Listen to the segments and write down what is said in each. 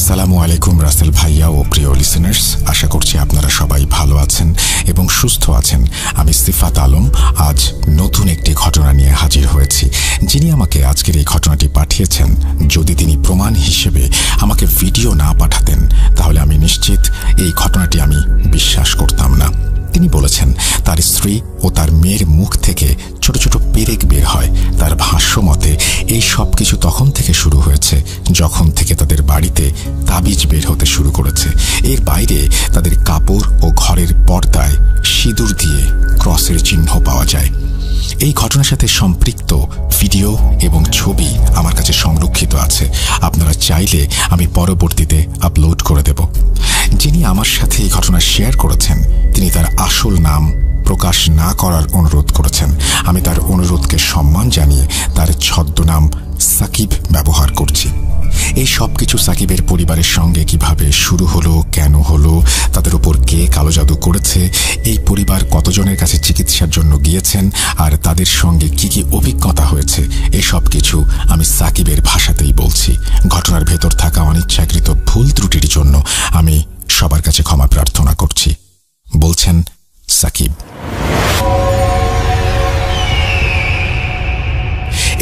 আসসালামু আলাইকুম রাসেল ভাইয়া ও প্রিয় লিসেনার্স, আশা করছি আপনারা সবাই ভালো আছেন এবং সুস্থ আছেন। আমি সিফাত আলম আজ নতুন একটি ঘটনা নিয়ে হাজির হয়েছি। যিনি আমাকে আজকের এই ঘটনাটি পাঠিয়েছেন, যদি তিনি প্রমাণ হিসেবে আমাকে ভিডিও না পাঠাতেন তাহলে আমি নিশ্চিত এই ঘটনাটি আমি বিশ্বাস করতাম না। তিনি বলেছেন তার স্ত্রী ও তার মেয়ের মুখ থেকে ছোট ছোট পেরেক বের হয়। তার ভাষ্য মতে এই সব কিছু তখন থেকে শুরু হয়েছে যখন থেকে তাদের বাড়িতে তাবিজ বের হতে শুরু করেছে। এর বাইরে তাদের কাপড় ও ঘরের পর্দায় সিঁদুর দিয়ে ক্রসের চিহ্ন পাওয়া যায়। এই ঘটনার সাথে সম্পৃক্ত ভিডিও এবং ছবি আমার কাছে সংরক্ষিত আছে। আপনারা চাইলে আমি পরবর্তীতে আপলোড করে দেব। যিনি আমার সাথে এই ঘটনা শেয়ার করেছেন তিনি তার আসল নাম প্রকাশ না করার অনুরোধ করেছেন। আমি তার অনুরোধকে সম্মান জানিয়ে তার ছদ্মনাম সাকিব ব্যবহার করছি। এই সব কিছু সাকিবের পরিবারের সঙ্গে কিভাবে শুরু হলো, কেন হলো, তাদের উপর কে কালো জাদু করেছে, এই পরিবার কতজনের কাছে চিকিৎসার জন্য গিয়েছেন আর তাদের সঙ্গে কি কি অভিজ্ঞতা হয়েছে, এসব কিছু আমি সাকিবের ভাষাতেই বলছি। ঘটনার ভেতর থাকা অনিচ্ছাকৃত ভুল ত্রুটির জন্য আমি সবার কাছে ক্ষমা প্রার্থনা করছি। বলছেন সাকিব।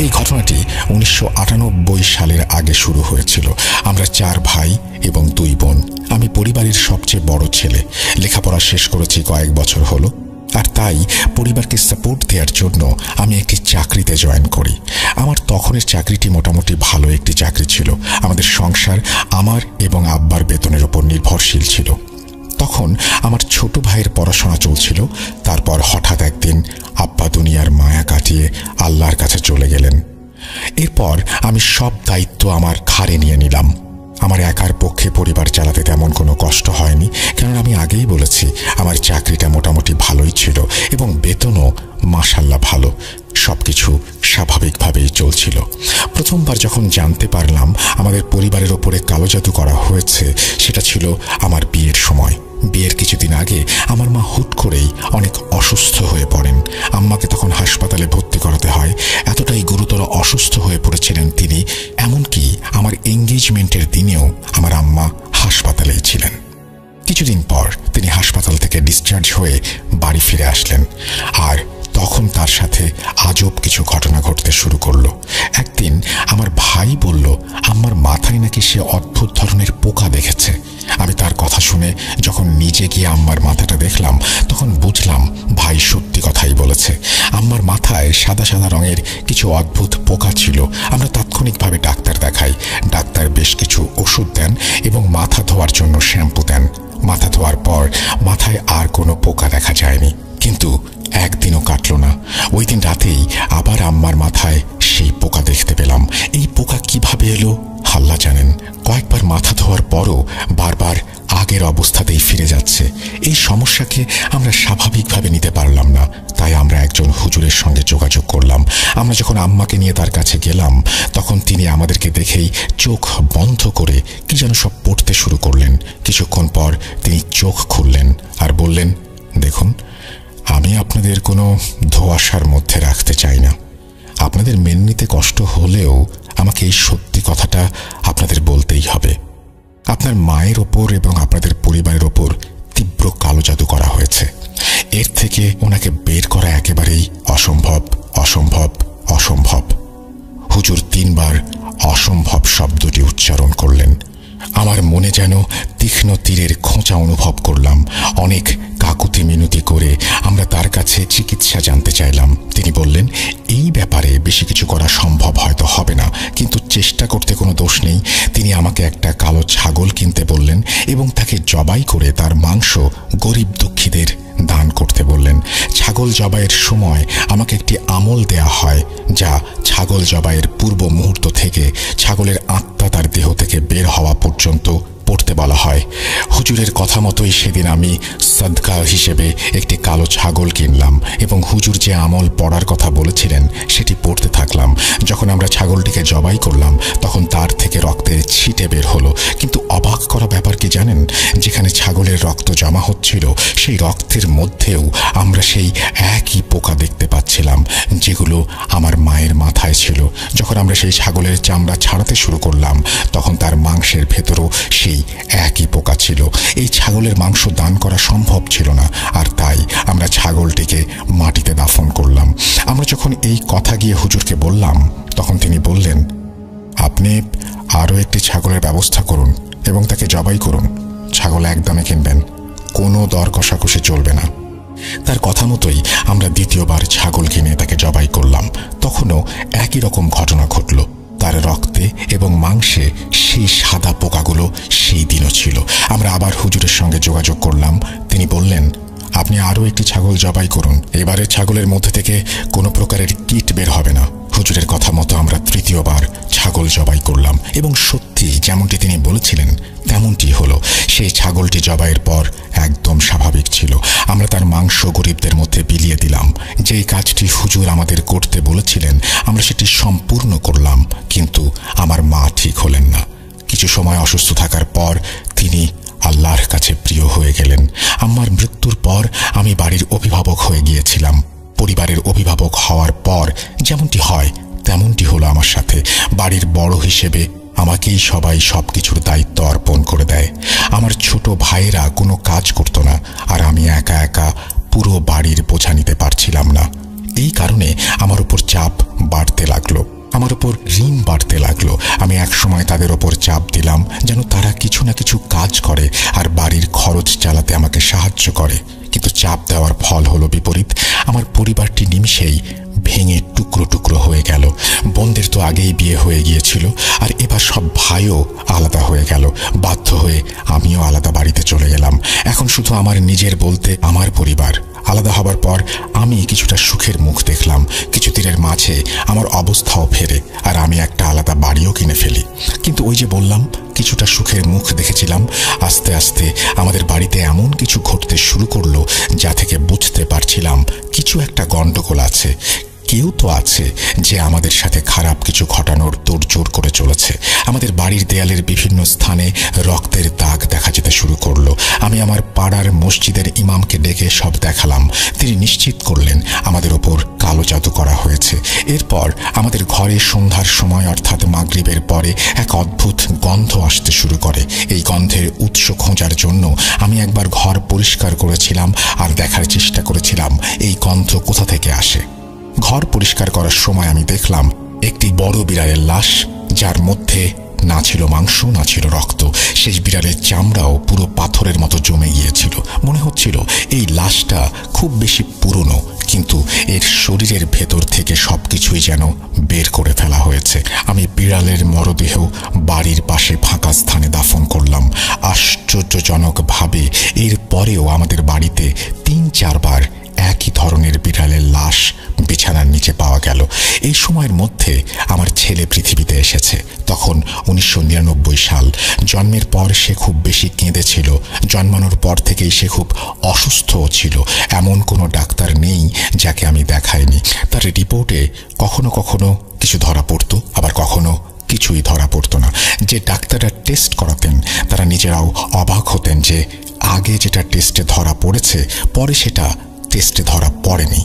এই ঘটনাটি 1998 সালের আগে শুরু হয়েছিল। আমরা 4 ভাই এবং 2 বোন। আমি পরিবারের সবচেয়ে বড় ছেলে। লেখাপড়া শেষ করেছি কয়েক বছর হলো, আর তাই পরিবারকে সাপোর্ট দেওয়ার জন্য আমি একটি চাকরিতে জয়েন করি। আমার তখনের চাকরিটি মোটামুটি ভালো একটি চাকরি ছিল। আমাদের সংসার আমার এবং আব্বার বেতনের উপর নির্ভরশীল ছিল। তখন আমার ছোট ভাইয়ের পড়াশোনা চলছিল। তারপর হঠাৎ একদিন আব্বা দুনিয়ার মায়া কাটিয়ে আল্লাহর কাছে চলে গেলেন। এরপর আমি সব দায়িত্ব আমার ঘাড়ে নিয়ে নিলাম। আমার একার পক্ষে পরিবার চালাতে তেমন কোনো কষ্ট হয়নি, কারণ আমি আগেই বলেছি আমার চাকরিটা মোটামুটি ভালোই ছিল এবং বেতনও মাশাআল্লাহ ভালো। সবকিছু স্বাভাবিকভাবেই চলছিল। প্রথমবার যখন জানতে পারলাম আমাদের পরিবারের ওপরে কালো জাদু করা হয়েছে, সেটা ছিল আমার বিয়ের সময়। বিয়ের কিছুদিন আগে আমার মা হুট করেই অনেক অসুস্থ হয়ে পড়েন। আম্মাকে তখন হাসপাতালে ভর্তি করাতে হয়। এতটাই গুরুতর অসুস্থ হয়ে পড়েছিলেন তিনি, এমনকি আমার এঙ্গেজমেন্টের দিনেও আমার আম্মা হাসপাতালেই ছিলেন। কিছুদিন পর তিনি হাসপাতাল থেকে ডিসচার্জ হয়ে বাড়ি ফিরে আসলেন, আর তখন তার সাথে আজব কিছু ঘটনা ঘটতে শুরু করলো। একদিন আমার ভাই বলল আম্মার মাথায় নাকি সে অদ্ভুত ধরনের পোকা দেখেছে। আমি তার কথা শুনে যখন নিজে গিয়ে আম্মার মাথাটা দেখলাম, তখন বুঝলাম ভাই সত্যি কথাই বলেছে। আম্মার মাথায় সাদা সাদা রঙের কিছু অদ্ভুত পোকা ছিল। আমরা তাৎক্ষণিকভাবে ডাক্তার দেখাই। ডাক্তার বেশ কিছু ওষুধ দেন এবং মাথা ধোয়ার জন্য শ্যাম্পু দেন। মাথা ধোয়ার পর মাথায় আর কোনো পোকা দেখা যায়নি, কিন্তু একদিনও কাটল না। ওই দিন রাতেই আবার আম্মার মাথায় সেই পোকা দেখতে পেলাম। এই পোকা কিভাবে এলো আল্লাহ জানেন। কয়েকবার মাথা ধোয়ার পরও বারবার আগের অবস্থাতেই ফিরে যাচ্ছে। এই সমস্যাকে আমরা স্বাভাবিকভাবে নিতে পারলাম না, তাই আমরা একজন হুজুরের সঙ্গে যোগাযোগ করলাম। আমরা যখন আম্মাকে নিয়ে তার কাছে গেলাম, তখন তিনি আমাদেরকে দেখেই চোখ বন্ধ করে কি যেন সব পড়তে শুরু করলেন। কিছুক্ষণ পর তিনি চোখ খুললেন আর বললেন, দেখুন, আমি আপনাদের কোনো ধোঁয়াশার মধ্যে রাখতে চাই না। আপনাদের মেনে নিতে কষ্ট হলেও আমাকে এই সত্যি কথাটা আপনাদের বলতেই হবে। আপনার মায়ের ওপর এবং আপনাদের পরিবারের ওপর তীব্র কালো জাদু করা হয়েছে। এর থেকে ওনাকে বের করা একেবারেই অসম্ভব, অসম্ভব, অসম্ভব। হুজুর 3 বার অসম্ভব শব্দটি উচ্চারণ করলেন। আমার মনে যেন তীক্ষ্ণ তীরের খোঁচা অনুভব করলাম। অনেক কাকুতি মিনতি করে আমরা তার কাছে চিকিৎসা জানতে চাইলাম। তিনি বললেন এই ব্যাপারে বেশি কিছু করা সম্ভব হয়তো হবে না, কিন্তু চেষ্টা করতে কোনো দোষ নেই। তিনি আমাকে একটা কালো ছাগল কিনতে বললেন এবং তাকে জবাই করে তার মাংস গরিব দুঃখীদের দান করতে বললেন। ছাগল জবাইয়ের সময় আমাকে একটি আমল দেয়া হয়, যা ছাগল জবাইয়ের পূর্ব মুহূর্ত থেকে ছাগলের আত্মা তার দেহ থেকে বের হওয়া পর্যন্ত পড়তে বলা হয়। হুজুরের কথা মতোই সেদিন আমি সাদকা হিসেবে একটি কালো ছাগল কিনলাম এবং হুজুর যে আমল পড়ার কথা বলেছিলেন সেটি পড়তে থাকলাম। যখন আমরা ছাগলটিকে জবাই করলাম, তখন তার থেকে রক্তের ছিটে বের হলো। কিন্তু অবাক করা ব্যাপার কি জানেন, যেখানে ছাগলের রক্ত জমা হচ্ছিল সেই রক্তের মধ্যেও আমরা সেই একই পোকা দেখতে পাচ্ছিলাম যেগুলো আমার মায়ের মাথায় ছিল। যখন আমরা সেই ছাগলের চামড়া ছাড়াতে শুরু করলাম, তখন তার মাংসের ভেতরও সেই একই পোকা ছিল। এই ছাগলের মাংস দান করা সম্ভব ছিল না, আর তাই আমরা ছাগলটিকে মাটিতে দাফন করলাম। আমরা যখন এই কথা গিয়ে হুজুরকে বললাম, তখন তিনি বললেন, আপনি আরও একটি ছাগলের ব্যবস্থা করুন এবং তাকে জবাই করুন। ছাগল একদমে কিনবেন, কোনো দর কষাকষি চলবে না। তার কথা মতোই আমরা দ্বিতীয়বার ছাগল কিনে তাকে জবাই করলাম। তখনও একই রকম ঘটনা ঘটল। তার রক্তে এবং মাংসে সেই সাদা পোকাগুলো সেই দিনও ছিল। আমরা আবার হুজুরের সঙ্গে যোগাযোগ করলাম। তিনি বললেন, আপনি আরও একটি ছাগল জবাই করুন। এবারে ছাগলের মধ্যে থেকে কোনো প্রকারের কীট বের হবে না। হুজুরের কথা মতো আমরা তৃতীয়বার ছাগল জবাই করলাম এবং সত্যি যেমনটি তিনি বলেছিলেন তেমনটি হলো। সেই ছাগলটি জবাইয়ের পর একদম স্বাভাবিক ছিল। আমরা তার মাংস গরিবদের মধ্যে বিলিয়ে দিলাম। যেই কাজটি হুজুর আমাদের করতে বলেছিলেন আমরা সেটি সম্পূর্ণ করলাম, কিন্তু আমার মা ঠিক হলেন না। কিছু সময় অসুস্থ থাকার পর তিনি আল্লাহর কাছে প্রিয় হয়ে গেলেন। আমার মৃত্যুর পর আমি বাড়ির অভিভাবক হয়ে গিয়েছিলাম। পরিবারের অভিভাবক হওয়ার পর যেমনটি হয় তেমনটি হলো আমার সাথে। বাড়ির বড় হিসেবে আমাকেই সবাই সবকিছুর দায়িত্ব অর্পণ করে দেয়। আমার ছোট ভাইয়েরা কোনো কাজ করতো না, আর আমি একা একা পুরো বাড়ির বোঝা নিতে পারছিলাম না। এই কারণে আমার উপর চাপ বাড়তে লাগলো, আমার উপর ঋণ বাড়তে লাগলো। আমি একসময় তাদের ওপর চাপ দিলাম যেন তারা কিছু না কিছু কাজ করে আর বাড়ির খরচ চালাতে আমাকে সাহায্য করে, কিন্তু চাপ দেওয়ার ফল হলো বিপরীত। আমার পরিবারটি নিমিষেই ভেঙে টুকরো টুকরো হয়ে গেল। বোনদের তো আগেই বিয়ে হয়ে গিয়েছিল, আর এবার সব ভাইও আলাদা হয়ে গেল। বাধ্য হয়ে আমিও আলাদা বাড়িতে চলে গেলাম। এখন শুধু আমার নিজের বলতে আমার পরিবার। আলাদা হবার পর আমি কিছুটা সুখের মুখ দেখলাম। কিছুদিনের মাঝে আমার অবস্থাও ফেরে, আর আমি একটা আলাদা বাড়িও কিনে ফেলি। কিন্তু ওই যে বললাম কিছুটা সুখের মুখ দেখেছিলাম, আস্তে আস্তে আমাদের বাড়িতে এমন কিছু ঘটতে শুরু করলো যা থেকে বুঝতে পারছিলাম কিছু একটা গন্ডগোল আছে। কেউ তো আছে যে আমাদের সাথে খারাপ কিছু ঘটানোর তোড়জোড় করে চলেছে। আমাদের বাড়ির দেয়ালের বিভিন্ন স্থানে রক্তের দাগ দেখা যেতে শুরু করলো। আমি আমার পাড়ার মসজিদের ইমামকে ডেকে সব দেখালাম। তিনি নিশ্চিত করলেন আমাদের ওপর কালো জাদু করা হয়েছে। এরপর আমাদের ঘরে সন্ধ্যার সময় অর্থাৎ মাগরিবের পরে এক অদ্ভুত গন্ধ আসতে শুরু করে। এই গন্ধের উৎস খোঁজার জন্য আমি একবার ঘর পরিষ্কার করেছিলাম আর দেখার চেষ্টা করেছিলাম এই গন্ধ কোথা থেকে আসে। ঘর পরিষ্কার করার সময় আমি দেখলাম একটি বড় বিড়ালের লাশ, যার মধ্যে না ছিল মাংস না ছিল রক্ত। সেই বিড়ালের চামড়াও পুরো পাথরের মতো জমে গিয়েছিল। মনে হচ্ছিল এই লাশটা খুব বেশি পুরনো, কিন্তু এর শরীরের ভেতর থেকে সবকিছুই যেন বের করে ফেলা হয়েছে। আমি বিড়ালের মরদেহ বাড়ির পাশে ফাঁকা স্থানে দাফন করলাম। আশ্চর্যজনকভাবে এর পরেও আমাদের বাড়িতে ৩-৪ বার একই ধরনের বিড়ালের লাশ বিছানার নিচে পাওয়া গেল। এই সময়ের মধ্যে আমার ছেলে পৃথিবীতে এসেছে। তখন 1999 সাল। জন্মের পর সে খুব বেশি কেঁদেছিল। জন্মানোর পর থেকেই সে খুব অসুস্থও ছিল। এমন কোনো ডাক্তার নেই যাকে আমি দেখাইনি। তার রিপোর্টে কখনো কখনো কিছু ধরা পড়তো, আবার কখনো কিছুই ধরা পড়তো না। যে ডাক্তাররা টেস্ট করাতেন তারা নিজেরাও অবাক হতেন যে আগে যেটা টেস্টে ধরা পড়েছে পরে সেটা টেস্টে ধরা পড়েনি।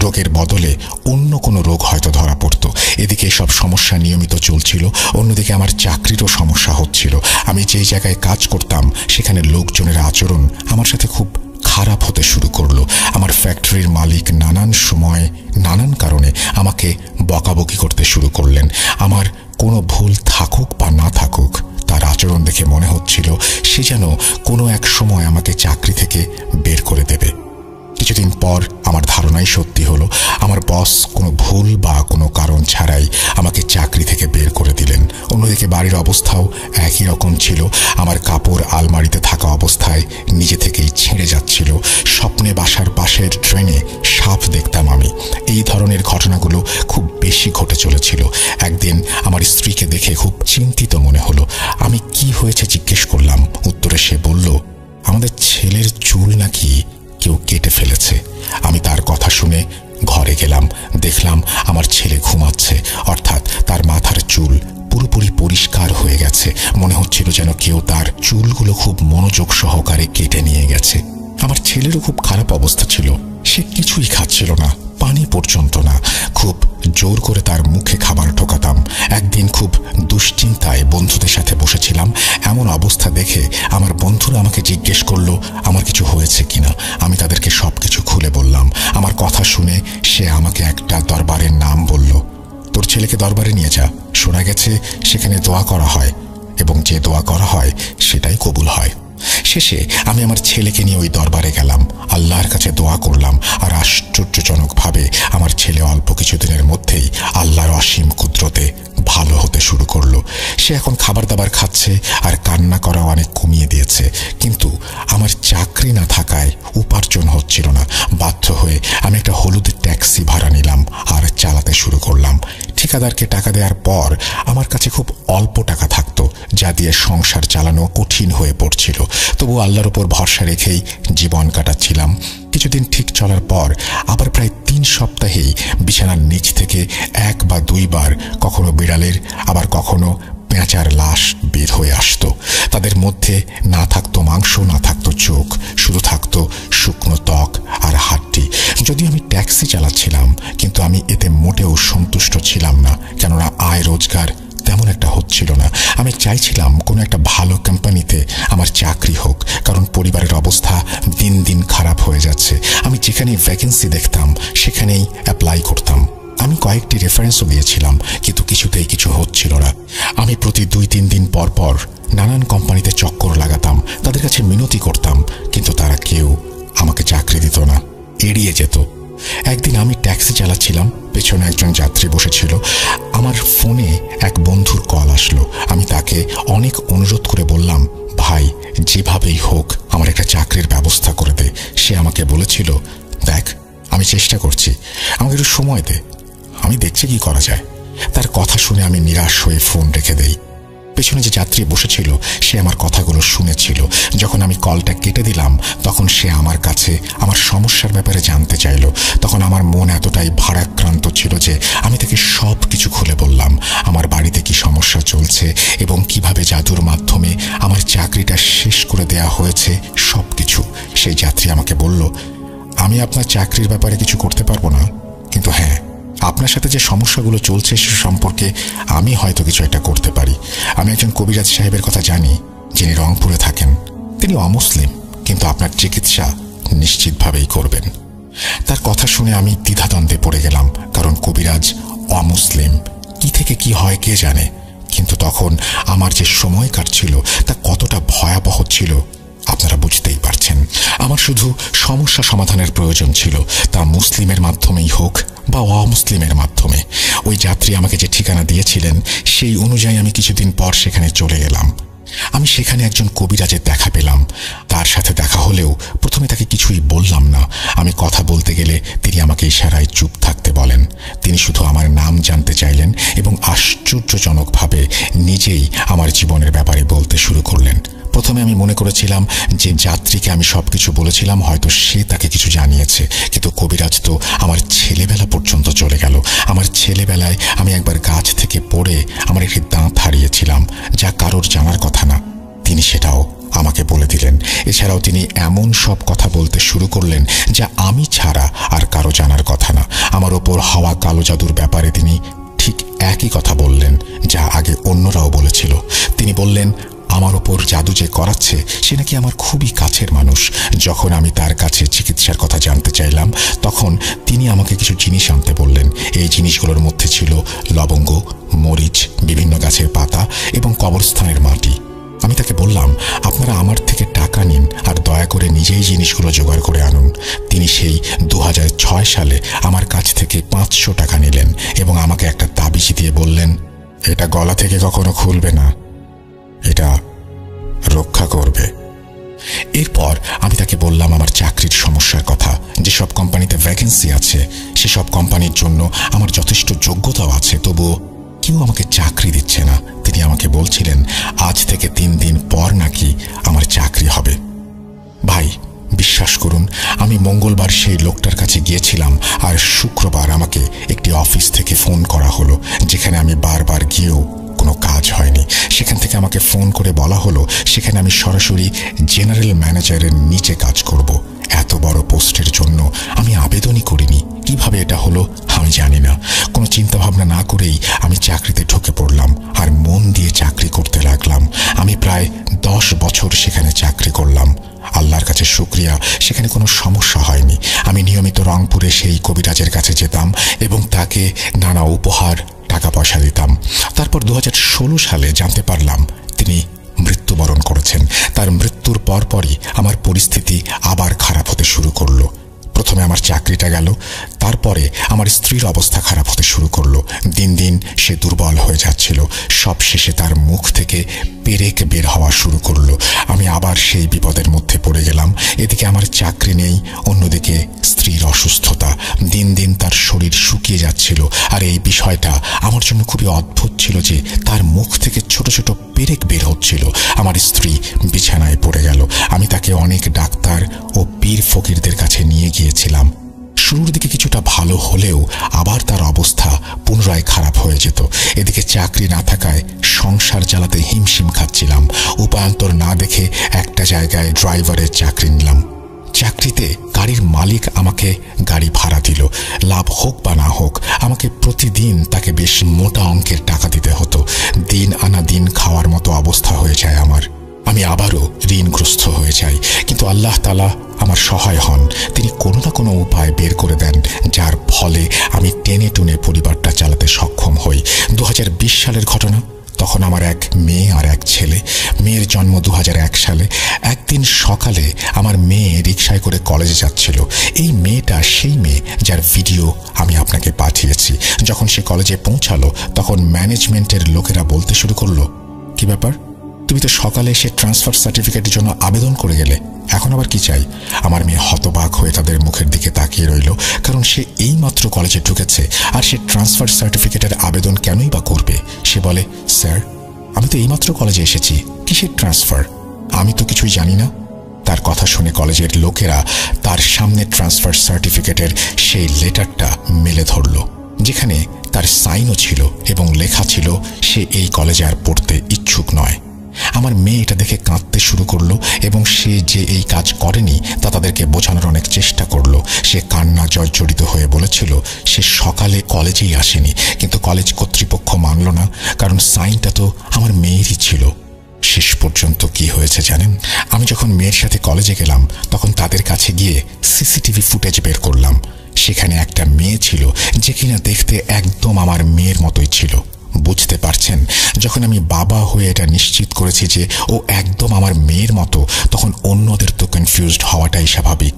রোগের বদলে অন্য কোনো রোগ হয়তো ধরা পড়তো। এদিকে সব সমস্যা নিয়মিত চলছিল, অন্যদিকে আমার চাকরিরও সমস্যা হচ্ছিল। আমি যেই জায়গায় কাজ করতাম সেখানে লোকজনের আচরণ আমার সাথে খুব খারাপ হতে শুরু করলো। আমার ফ্যাক্টরির মালিক নানান সময় নানান কারণে আমাকে বকাবকি করতে শুরু করলেন। আমার কোনো ভুল থাকুক বা না থাকুক, তার আচরণ দেখে মনে হচ্ছিল সে যেন কোনো এক সময় আমাকে চাকরি থেকে বের করে দেবে। কিছুদিন পর আমার ধারণাই সত্যি হলো। আমার বস কোনো ভুল বা কোনো কারণ ছাড়াই আমাকে চাকরি থেকে বের করে দিলেন। অন্যদিকে বাড়ির অবস্থাও একই রকম ছিল। আমার কাপড় আলমারিতে থাকা অবস্থায় নিজে থেকেই ছিঁড়ে যাচ্ছিল। স্বপ্নে বাসার পাশের ট্রেনে সাপ দেখতাম আমি। এই ধরনের ঘটনাগুলো খুব বেশি ঘটে চলেছিল। একদিন আমার স্ত্রীকে দেখে খুব চিন্তিত মনে হলো। আমি কি হয়েছে জিজ্ঞেস করলাম। উত্তরে সে বলল, আমাদের ছেলের চুল নাকি কেউ কেটে ফেলেছে। আমি তার কথা শুনে ঘরে গেলাম। দেখলাম আমার ছেলে ঘুমাচ্ছে, অর্থাৎ তার মাথার চুল পুরোপুরি পরিষ্কার হয়ে গেছে। মনে হচ্ছিল যেন কেউ তার চুলগুলো খুব মনোযোগ সহকারে কেটে নিয়ে গেছে। আমার ছেলেরও খুব খারাপ অবস্থা ছিল। সে কিছুই খাচ্ছিল না, পানি পর্যন্ত না। খুব জোর করে তার মুখে খাবার ঢোকাতাম। একদিন খুব দুশ্চিন্তায় বন্ধুদের সাথে বসেছিলাম। এমন অবস্থা দেখে আমার বন্ধুরা আমাকে জিজ্ঞেস করলো আমার কিছু হয়েছে কিনা। আমি তাদেরকে সবকিছু খুলে বললাম। আমার কথা শুনে সে আমাকে একটা দরবারের নাম বলল। তোর ছেলেকে দরবারে নিয়ে যা, শোনা গেছে সেখানে দোয়া করা হয় এবং যে দোয়া করা হয় সেটাই কবুল হয়। শেষে আমি আমার ছেলেকে নিয়ে ওই দরবারে গেলাম, আল্লাহর কাছে দোয়া করলাম, আর আশ্চর্যজনকভাবে আমার ছেলে অল্প কিছুদিনের মধ্যেই আল্লাহর অসীম কুদরতে ভালো হতে শুরু করলো। সে এখন খাবার দাবার খাচ্ছে আর কান্না করাও অনেক কমিয়ে দিয়েছে। কিন্তু আমার চাকরি না থাকায় উপার্জন হচ্ছিল না। বাধ্য হয়ে আমি একটা হলুদ ট্যাক্সি ভাড়া নিলাম আর চালাতে শুরু করলাম। ঠিকাদারকে টাকা দেওয়ার পর আমার কাছে খুব অল্প টাকা থাকতো, যা দিয়ে সংসার চালানো কঠিন হয়ে পড়ছিল। তবু আল্লাহর উপর ভরসা রেখেই জীবন কাটাচ্ছিলাম। কিছুদিন ঠিক চলার পর আবার প্রায় 3 সপ্তাহেই বিছানার নিচ থেকে 1 বা 2 বার কখনো বিড়ালের আবার কখনো পেঁচার লাশ বের হয়ে আসতো। তাদের মধ্যে না থাকতো মাংস, না থাকতো চোখ, শুধু থাকতো শুকনো ত্বক আর হাড্ডি। যদিও আমি ট্যাক্সি চালাচ্ছিলাম, কিন্তু আমি এতে মোটেও সন্তুষ্ট ছিলাম না, কেননা আয় রোজগার তেমন একটা হচ্ছিল না। আমি চাইছিলাম কোনো একটা ভালো কোম্পানিতে আমার চাকরি হোক, কারণ পরিবারের অবস্থা দিন দিন খারাপ হয়ে যাচ্ছে। আমি যেখানেই ভ্যাকেন্সি দেখতাম সেখানেই অ্যাপ্লাই করতাম। আমি কয়েকটি রেফারেন্সও দিয়েছিলাম, কিন্তু কিছুতেই কিছু হচ্ছিল না। আমি প্রতি 2-3 দিন পর পর নানান কোম্পানিতে চক্কর লাগাতাম, তাদের কাছে মিনতি করতাম, কিন্তু তারা কেউ আমাকে চাকরি দিত না, এড়িয়ে যেত। একদিন আমি ট্যাক্সি চালাচ্ছিলাম, পেছনে একজন যাত্রী বসেছিল। আমার ফোনে এক বন্ধুর কল আসলো। আমি তাকে অনেক অনুরোধ করে বললাম, ভাই যেভাবেই হোক আমার একটা চাকরির ব্যবস্থা করে দে। সে আমাকে বলেছিল, দেখ আমি চেষ্টা করছি, আমাকে একটু সময় দে, আমি দেখছি কি করা যায়। তার কথা শুনে আমি নিরাশ হয়ে ফোন রেখে দেই। পেছনে যে যাত্রী বসেছিল সে আমার কথাগুলো শুনেছিল। যখন আমি কলটা কেটে দিলাম তখন সে আমার কাছে আমার সমস্যার ব্যাপারে জানতে চাইল। তখন আমার মন এতটাই ভারাক্রান্ত ছিল যে আমি তাকে সব কিছু খুলে বললাম, আমার বাড়িতে কি সমস্যা চলছে এবং কিভাবে জাদুর মাধ্যমে আমার চাকরিটা শেষ করে দেয়া হয়েছে, সব কিছু। সেই যাত্রী আমাকে বলল, আমি আপনার চাকরির ব্যাপারে কিছু করতে পারবো না, কিন্তু হ্যাঁ আপনার সাথে যে সমস্যাগুলো চলছে সে সম্পর্কে আমি হয়তো কিছু একটা করতে পারি। আমি একজন কবিরাজ সাহেবের কথা জানি, যিনি রংপুরে থাকেন। তিনি অমুসলিম, কিন্তু আপনার চিকিৎসা নিশ্চিতভাবেই করবেন। তার কথা শুনে আমি দ্বিধাদ্বন্দ্বে পড়ে গেলাম, কারণ কবিরাজ অমুসলিম, কি থেকে কি হয় কে জানে। কিন্তু তখন আমার যে সময় কাটছিল তা কতটা ভয়াবহ ছিল আপনারা বুঝতেই পারছেন। আমার শুধু সমস্যা সমাধানের প্রয়োজন ছিল, তা মুসলিমের মাধ্যমেই হোক বা অমুসলিমের মাধ্যমে। ওই যাত্রী আমাকে যে ঠিকানা দিয়েছিলেন সেই অনুযায়ী আমি কিছুদিন পর সেখানে চলে গেলাম। আমি সেখানে একজন কবিরাজের দেখা পেলাম। তার সাথে দেখা হলেও প্রথমে তাকে কিছুই বললাম না। আমি কথা বলতে গেলে তিনি আমাকে ইশারায় চুপ থাকতে বলেন। তিনি শুধু আমার নাম জানতে চাইলেন এবং আশ্চর্যজনকভাবে নিজেই আমার জীবনের ব্যাপারে বলতে শুরু করলেন। প্রথমে আমি মনে করেছিলাম যে যাত্রীকে আমি সবকিছু বলেছিলাম, হয়তো সে তাকে কিছু জানিয়েছে, কিন্তু কবিরাজ তো আমার ছেলেবেলা পর্যন্ত চলে গেল। আমার ছেলেবেলায় আমি একবার গাছ থেকে পড়ে আমার একটি দাঁত হারিয়েছিলাম, যা কারোর জানার কথা না। তিনি সেটাও আমাকে বলে দিলেন। এছাড়াও তিনি এমন সব কথা বলতে শুরু করলেন যা আমি ছাড়া আর কারো জানার কথা না। আমার ওপর হওয়া কালো জাদুর ব্যাপারে তিনি ঠিক একই কথা বললেন যা আগে অন্যরাও বলেছিল। তিনি বললেন, আমার ওপর জাদু যে করাচ্ছে সে নাকি আমার খুবই কাছের মানুষ। যখন আমি তার কাছে চিকিৎসার কথা জানতে চাইলাম তখন তিনি আমাকে কিছু জিনিস আনতে বললেন। এই জিনিসগুলোর মধ্যে ছিল লবঙ্গ, মরিচ, বিভিন্ন গাছের পাতা এবং কবরস্থানের মাটি। আমি তাকে বললাম, আপনারা আমার থেকে টাকা নিন আর দয়া করে নিজেই জিনিসগুলো জোগাড় করে আনুন। তিনি সেই 2006 সালে আমার কাছ থেকে 500 টাকা নিলেন এবং আমাকে একটা তাবিজ দিয়ে বললেন, এটা গলা থেকে কখনো খুলবে না, এটা রক্ষা করবে। এরপর আমি তাকে বললাম আমার চাকরির সমস্যার কথা, যেসব কোম্পানিতে ভ্যাকেন্সি আছে সেসব কোম্পানির জন্য আমার যথেষ্ট যোগ্যতাও আছে, তবুও কেউ আমাকে চাকরি দিচ্ছে না। তিনি আমাকে বলছিলেন আজ থেকে 3 দিন পর নাকি আমার চাকরি হবে। ভাই বিশ্বাস করুন, আমি মঙ্গলবার সেই লোকটার কাছে গিয়েছিলাম আর শুক্রবার আমাকে একটি অফিস থেকে ফোন করা হলো, যেখানে আমি বারবার গিয়েও কোনো কাজ হয়নি। সেখান থেকে আমাকে ফোন করে বলা হলো সেখানে আমি সরাসরি জেনারেল ম্যানেজারের নিচে কাজ করব। এত বড় পোস্টের জন্য আমি আবেদনই করিনি। কিভাবে এটা হলো আমি জানি না। কোনো চিন্তাভাবনা না করেই আমি চাকরিতে ঢুকে পড়লাম আর মন দিয়ে চাকরি করতে লাগলাম। আমি প্রায় বছর সেখানে চাকরি করলাম। আল্লাহর কাছে শুকরিয়া, সেখানে কোনো সমস্যা হয়নি। আমি নিয়মিত রংপুরে সেই কবিরাজের কাছে যেতাম এবং তাকে নানা উপহার, টাকা পয়সা দিতাম। তারপর 2016 সালে জানতে পারলাম তিনি মৃত্যুবরণ করেছেন। তার মৃত্যুর পরপরই আমার পরিস্থিতি আবার খারাপ হতে শুরু করলো। প্রথমে আমার চাকরিটা গেল, তারপরে আমার স্ত্রীর অবস্থা খারাপ হতে শুরু করলো। দিন দিন সে দুর্বল হয়ে যাচ্ছিল। সব শেষে তার মুখ থেকে পেরেক বের হওয়া শুরু করলো। আমি আবার সেই বিপদের মধ্যে পড়ে গেলাম। এদিকে আমার চাকরি নেই, অন্যদিকে স্ত্রীর অসুস্থতা। দিন দিন তার শরীর শুকিয়ে যাচ্ছিল। আর এই বিষয়টা আমার জন্য খুবই অদ্ভুত ছিল যে তার মুখ থেকে ছোট ছোট পেরেক বের হচ্ছিল। আমার স্ত্রী বিছানায় পড়ে গেল। আমি তাকে অনেক ডাক্তার ও পীর ফকিরদের কাছে নিয়ে গিয়েছিলাম। শুরুর দিকে কিছুটা ভালো হলেও আবার তার অবস্থা পুনরায় খারাপ হয়ে যেত। এদিকে চাকরি না থাকায় সংসার চালাতে হিমশিম খাচ্ছিলাম। উপায়ান্তর না দেখে একটা জায়গায় ড্রাইভারের চাকরি নিলাম। চাকরিতে গাড়ির মালিক আমাকে গাড়ি ভাড়া দিল। লাভ হোক বা না হোক, আমাকে প্রতিদিন তাকে বেশ মোটা অঙ্কের টাকা দিতে হতো। দিন আনা দিন খাওয়ার মতো অবস্থা হয়ে যায় আমার। আমি আবারও ঋণগ্রস্ত হয়ে যাই, কিন্তু আল্লাহ তাআলা আমার সহায় হন। তিনি কোনো না কোনো উপায় বের করে দেন, যার ফলে আমি টেনে টুনে পরিবারটা চালাতে সক্ষম হই। 2020 সালের ঘটনা। তখন আমার এক মেয়ে আর এক ছেলে। মেয়ের জন্ম 2001 সালে। একদিন সকালে আমার মেয়ে রিকশায় করে কলেজে যাচ্ছিল। এই মেয়েটা সেই মেয়ে যার ভিডিও আমি আপনাকে পাঠিয়েছি। যখন সে কলেজে পৌঁছালো, তখন ম্যানেজমেন্টের লোকেরা বলতে শুরু করলো, কি ব্যাপার, তুমি তো সকালে এসে ট্রান্সফার সার্টিফিকেটের জন্য আবেদন করে গেলে, এখন আবার কি চাই? আমার মেয়ে হতবাক হয়ে তাদের মুখের দিকে তাকিয়ে রইল, কারণ সে এইমাত্র কলেজে ঢুকেছে আর সে ট্রান্সফার সার্টিফিকেটের আবেদন কেনই বা করবে? সে বলে, স্যার, আমি তো এইমাত্র কলেজে এসেছি, কিসের ট্রান্সফার? আমি তো কিছুই জানি না। তার কথা শুনে কলেজের লোকেরা তার সামনে ট্রান্সফার সার্টিফিকেটের সেই লেটারটা মেলে ধরল, যেখানে তার সাইনও ছিল এবং লেখা ছিল সে এই কলেজে আর পড়তে ইচ্ছুক নয়। আমার মেয়ে এটা দেখে কাঁদতে শুরু করলো এবং সে যে এই কাজ করেনি তা তাদেরকে বোঝানোর অনেক চেষ্টা করলো। সে কান্না জর্জরিত হয়ে বলেছিল সে সকালে কলেজেই আসেনি, কিন্তু কলেজ কর্তৃপক্ষ মানল না, কারণ সাইনটা তো আমার মেয়েরই ছিল। শেষ পর্যন্ত কি হয়েছে জানেন? আমি যখন মেয়ের সাথে কলেজে গেলাম, তখন তাদের কাছে গিয়ে সিসিটিভি ফুটেজ বের করলাম। সেখানে একটা মেয়ে ছিল যে কিনা দেখতে একদম আমার মেয়ের মতোই ছিল। বুঝতে পারছেন, যখন আমি বাবা হয়ে এটা নিশ্চিত করেছি যে ও একদম আমার মেয়ের মতো, তখন অন্যদের তো কনফিউজড হওয়াটাই স্বাভাবিক।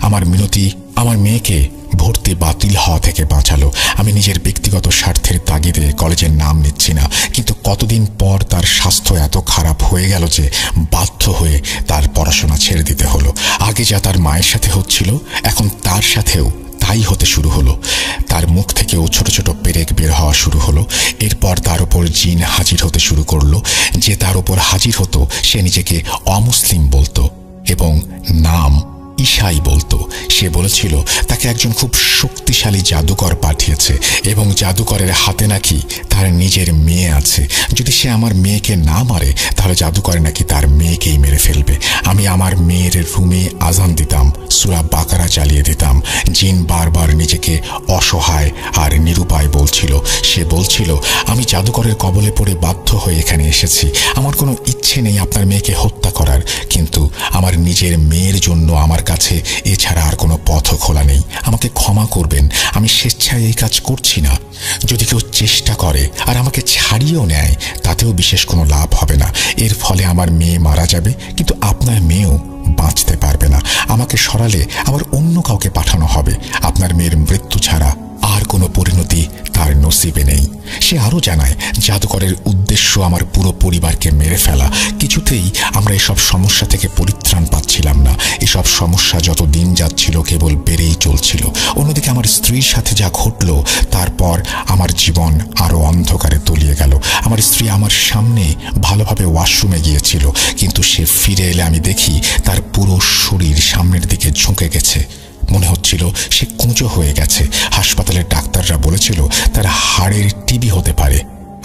আমার মিনতি আমার মেয়েকে ভর্তি বাতিল হওয়া থেকে বাঁচালো। আমি নিজের ব্যক্তিগত স্বার্থের তাগিদে কলেজের নাম নিচ্ছি না, কিন্তু কতদিন পর তার স্বাস্থ্য এত খারাপ হয়ে গেল যে বাধ্য হয়ে তার পড়াশোনা ছেড়ে দিতে হলো। আগে যা তার মায়ের সাথে হচ্ছিল, এখন তার সাথেও তাই হতে শুরু হলো। তার মুখ থেকেও ছোট ছোট পেরেক বের হওয়া শুরু হলো। এরপর তার উপর জিন হাজির হতে শুরু করলো। যে তার উপর হাজির হতো সে নিজেকে অমুসলিম বলতো এবং নাম ঈশাই বলতো। সে বলেছিল তাকে একজন খুব শক্তিশালী জাদুকর পাঠিয়েছে এবং জাদুকরের হাতে নাকি তার নিজের মেয়ে আছে। যদি সে আমার মেয়েকে না মারে, তাহলে জাদুকর নাকি তার মেয়েকেই মেরে ফেলবে। আমি আমার মেয়ের রুমে আজান দিতাম, সূরা বাকারা চালিয়ে দিতাম। জিন বারবার নিজেকে অসহায় আর নিরুপায় বলছিল। সে বলছিল, আমি জাদুকরের কবলে পড়ে বাধ্য হয়ে এখানে এসেছি। আমার কোনো ইচ্ছে নেই আপনার মেয়েকে হত্যা করার, কিন্তু আমার নিজের মেয়ের জন্য আমার কাছে এছাড়া আর কোনো পথ খোলা নেই। আমাকে ক্ষমা করবেন, আমি স্বেচ্ছায় এই কাজ করছি না। যদি কেউ চেষ্টা করে আর আমাকে ছাড়িয়েও নেয়, তাতেও বিশেষ কোনো লাভ হবে না। এর ফলে আমার মেয়ে মারা যাবে, কিন্তু আপনার মেয়েও বাঁচতে পারবে না। আমাকে সরালে আবার অন্য কাউকে পাঠানো হবে। আপনার মেয়ের মৃত্যু ছাড়া আর কোনো পরিণতি তার নসিবে নেই। সে আরও জানায়, জাদুকরের উদ্দেশ্য আমার পুরো পরিবারকে মেরে ফেলা। কিছুতেই আমরা এসব সমস্যা থেকে পরিত্রাণ পাচ্ছিলাম না। এসব সমস্যা যত দিন যাচ্ছিল কেবল বেড়েই চলছিল। অন্যদিকে আমার স্ত্রীর সাথে যা ঘটল, তারপর আমার জীবন আরও অন্ধকারে তলিয়ে গেল। আমার স্ত্রী আমার সামনে ভালোভাবে ওয়াশরুমে গিয়েছিল, কিন্তু সে ফিরে এলে আমি দেখি তার পুরো শরীর সামনের দিকে ঝুঁকে গেছে। মনে হচ্ছিল সে কুঁজো হয়ে গেছে। হাসপাতালের ডাক্তাররা বলেছিল তার হাড়ের টিবি হতে পারে।